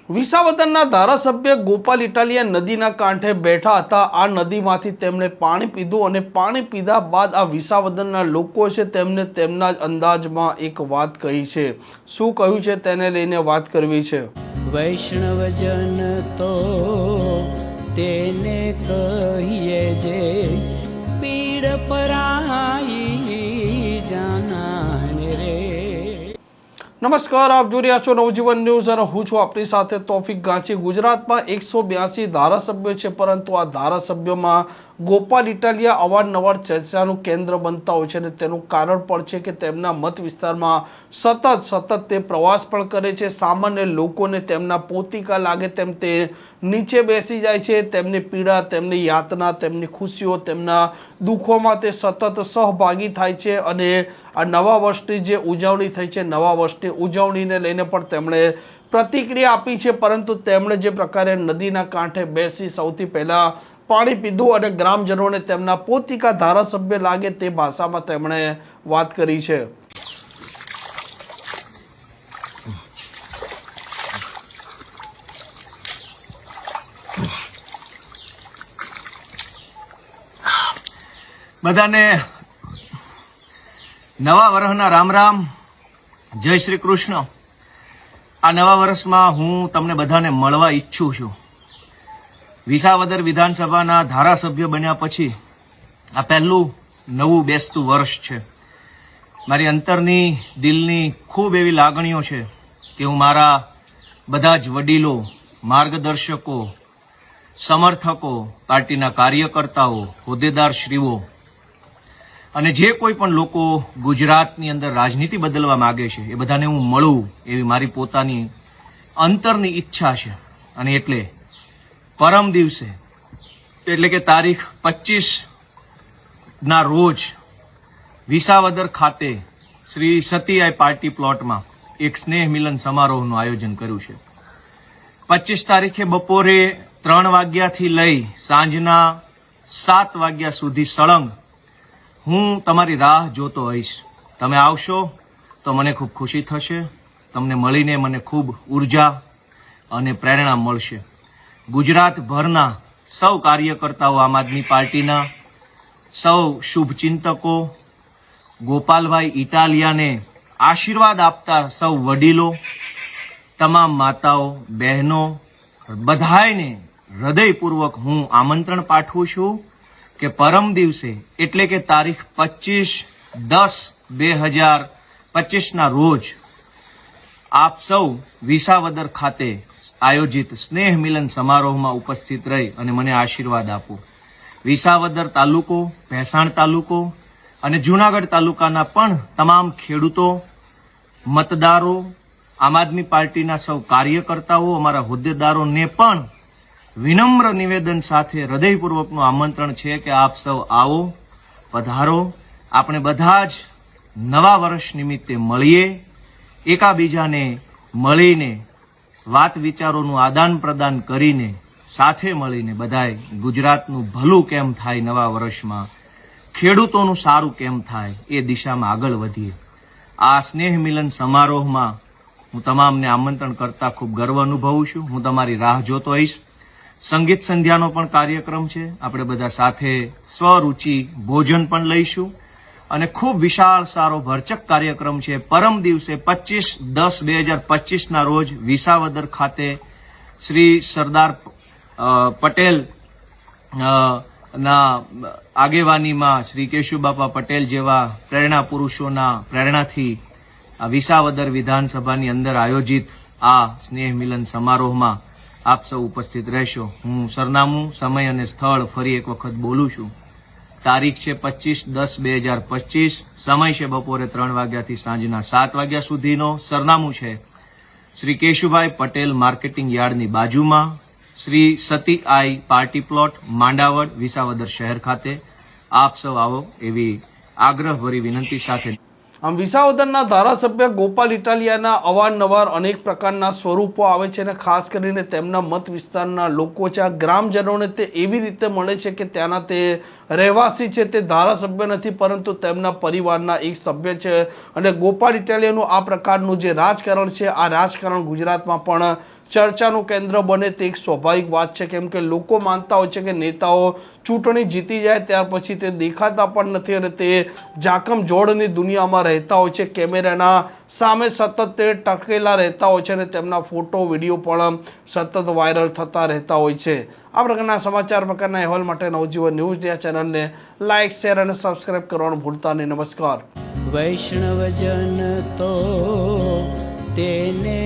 વિસાવદરના ધારાસભ્ય ગોપાલ ઇટાલિયા નદીના કાંઠે બેઠા હતા। આ નદીમાંથી તેમણે પાણી પીધું અને પાણી પીધા બાદ આ વિસાવદરના લોકો છે તેમને તેમના જ અંદાજમાં એક વાત કહી છે। શું કહ્યું છે તેને લઈને વાત કરવી છે। વૈષ્ણવજન તો તેને કહીએ જે પીડ પરાઈ જાનાને રે। નમસ્કાર, આપ જોઈ રહ્યા છો નવજીવન ન્યૂઝ અને હું છું આપની સાથે તોફિક ગાંચી। ગુજરાતમાં 182 ધારાસભ્યો છે, પરંતુ આ ધારાસભ્યોમાં ગોપાલ ઇટાલિયા અવારનવાર ચર્ચાનું કેન્દ્ર બનતા હોય છે અને તેનું કારણ પણ છે કે તેમના મત વિસ્તારમાં સતત તે પ્રવાસ પણ કરે છે। સામાન્ય લોકોને તેમના પોતિકા લાગે તેમ તે નીચે બેસી જાય છે। તેમની પીડા, તેમની યાતના, તેમની ખુશીઓ, તેમના દુઃખોમાં તે સતત સહભાગી થાય છે અને આ નવા વર્ષની જે ઉજવણી થઈ છે, નવા વર્ષની ઉજવણીને લઈને પણ તેમણે પ્રતિક્રિયા આપી છે। પરંતુ તેમણે જે પ્રકારે નદીના કાંઠે બેસી સૌથી પહેલાં પાણી પીધું અને ગ્રામજનોને તેમના પોતિકા ધારાસભ્ય લાગે તે ભાષામાં તેમણે વાત કરી છે। બધાને નવા વર્ષના રામ રામ, જય શ્રી કૃષ્ણ। આ નવા વર્ષમાં હું તમને બધાને મળવા ઈચ્છું છું। વિસાવદર વિધાનસભાના ધારાસભ્ય બન્યા પછી આ પહેલું નવું બેસતું વર્ષ છે। મારી અંતરની દિલની ખૂબ એવી લાગણીઓ છે કે હું મારા બધા જ વડીલો, માર્ગદર્શકો, સમર્થકો, પાર્ટીના કાર્યકર્તાઓ, હોદ્દેદારશ્રીઓ અને જે કોઈ પણ લોકો ગુજરાતની અંદર રાજનીતિ બદલવા માગે છે એ બધાને હું મળું એવી મારી પોતાની અંતરની ઈચ્છા છે। અને એટલે પરમ દિવસે એટલે કે તારીખ 25ના રોજ વિસાવદર ખાતે શ્રી સતીઆઈ પાર્ટી પ્લોટમાં એક સ્નેહ મિલન સમારોહનું આયોજન કર્યું છે। 25 તારીખે બપોરે 3 વાગ્યાથી લઈ સાંજના 7 વાગ્યા સુધી સળંગ હું તમારી રાહ જોતો હોઈશ। તમે આવશો તો મને ખૂબ ખુશી થશે। તમને મળીને મને ખૂબ ઉર્જા અને પ્રેરણા મળશે। ગુજરાતભરના સૌ કાર્યકર્તાઓ, આમ આદમી પાર્ટીના સૌ શુભચિંતકો, ગોપાલભાઈ ઇટાલિયાને આશીર્વાદ આપતા સૌ વડીલો, તમામ માતાઓ, બહેનો, બધાયને હૃદયપૂર્વક હું આમંત્રણ પાઠવું છું કે પરમ દિવસે એટલે કે તારીખ 25/10/2025ના રોજ આપ સૌ વિસાવદર ખાતે આયોજિત સ્નેહ મિલન સમારોહમાં ઉપસ્થિત રહી અને મને આશીર્વાદ આપો। વિસાવદર તાલુકો, ભેસાણ તાલુકો અને જૂનાગઢ તાલુકાના પણ તમામ ખેડૂતો, મતદારો, આમ આદમી પાર્ટીના સૌ કાર્યકર્તાઓ, અમારા હોદ્દેદારોને પણ વિનમ્ર નિવેદન સાથે હૃદયપૂર્વકનું આમંત્રણ છે કે આપ સૌ આવો, પધારો। આપણે બધા જ નવા વર્ષ નિમિત્તે મળીએ, એકાબીજાને મળીને વાત વિચારોનું આદાન પ્રદાન કરીને સાથે મળીને બધાએ ગુજરાતનું ભલું કેમ થાય, નવા વર્ષમાં ખેડૂતોનું સારું કેમ થાય એ દિશામાં આગળ વધીએ। આ સ્નેહ મિલન સમારોહમાં હું તમામને આમંત્રણ કરતા ખૂબ ગર્વ અનુભવું છું। હું તમારી રાહ જોતો હોઈશ। સંગીત સંધ્યાનો પણ કાર્યક્રમ છે। આપણે બધા સાથે સ્વરૂચિ ભોજન પણ લઈશું અને ખૂબ વિશાળ સારો ભરચક કાર્યક્રમ છે। પરમ દિવસે 25/10/2025ના રોજ વિસાવદર ખાતે શ્રી સરદાર પટેલ ના આગેવાનીમાં શ્રી કેશુબાપા પટેલ જેવા પ્રેરણા પુરુષોના પ્રેરણાથી આ વિસાવદર વિધાનસભાની અંદર આયોજિત આ સ્નેહ મિલન સમારોહમાં આપ સૌ ઉપસ્થિત રહેશો। હું સરનામું, સમય અને સ્થળ ફરી એક વખત બોલું છું। તારીખ છે 25/10/2025, સમય છે બપોરે 3 વાગ્યાથી સાંજના 7 વાગ્યા સુધીનો। સરનામું છે શ્રી કેશુભાઈ પટેલ માર્કેટિંગ યાર્ડની બાજુમાં, શ્રી સતી આઈ પાર્ટી પ્લોટ, માંડાવડ, વિસાવદર શહેર ખાતે। આપ સૌ આવો એવી આગ્રહભરી વિનંતી સાથે। આમ વિસાવદરના ધારાસભ્ય ગોપાલ ઇટાલિયાના અવારનવાર અનેક પ્રકારના સ્વરૂપો આવે છે અને ખાસ કરીને તેમના મત વિસ્તારના લોકો છે, આ ગ્રામજનોને તે એવી રીતે મળે છે કે ત્યાંના તે રહેવાસી છે, તે ધારાસભ્ય નથી પરંતુ તેમના પરિવારના એક સભ્ય છે। અને ગોપાલ ઇટાલિયાનું આ પ્રકારનું જે રાજકારણ છે, આ રાજકારણ ગુજરાતમાં પણ ચર્ચાનું કેન્દ્ર બને તે એક સ્વાભાવિક વાત છે, કેમ કે લોકો માનતા હોય છે કે નેતાઓ ચૂંટણી જીતી જાય ત્યાર પછી તે દેખાતા પણ નથી અને તે ઝાકમઝોળની દુનિયામાં રહેતા હોય છે, કેમેરાના સામે સતત તે ટકેલા રહેતા હોય છે અને તેમના ફોટો વિડીયો પણ સતત વાયરલ થતા રહેતા હોય છે. આ પ્રકારના સમાચાર પ્રકારના અહેવાલ માટે નવજીવન ન્યૂઝ ચેનલને લાઇક, શેર અને સબસ્ક્રાઇબ કરવાનું ભૂલતા નહીં. નમસ્કાર. વૈષ્ણવજન તો તેને